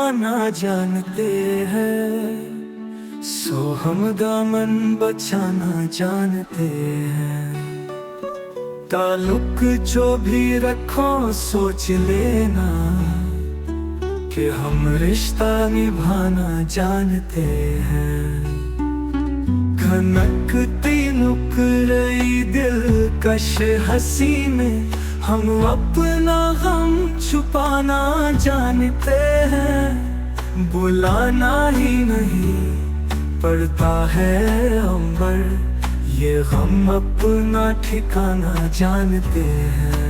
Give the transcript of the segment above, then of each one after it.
छुपाना जानते हैं, सो हम दामन बचाना जानते हैं। ताल्लुक जो भी रखो सोच लेना कि हम रिश्ता निभाना जानते हैं। खनकती नुकरई दिलकश हंसी में हम अपना गम छुपाना जानते हैं। बुलाना ही नहीं पड़ता है अंबर, ये गम अपना ठिकाना जानते हैं।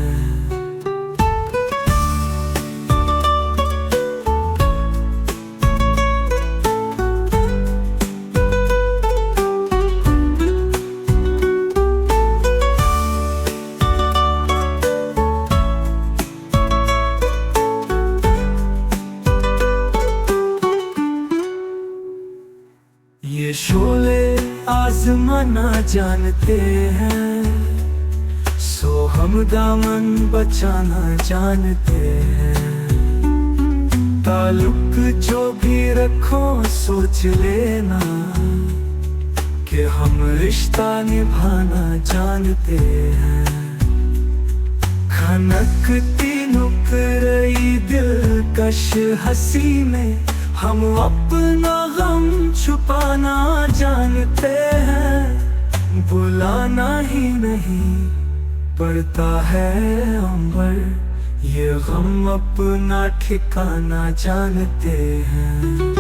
ये शोले आजमाना जानते हैं, सो हम दामन बचाना जानते हैं। ताल्लुक जो भी रखो सोच लेना कि हम रिश्ता निभाना जानते हैं। खनकती नुकरई दिलकश हंसी में हम अपना गम छुपाना जानते हैं। बुलाना ही नहीं पड़ता है अंबर, ये गम अपना ठिकाना जानते हैं।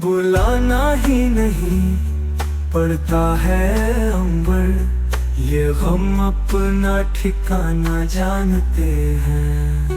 बुलाना ही नहीं पड़ता है अंबर, ये गम अपना ठिकाना जानते हैं।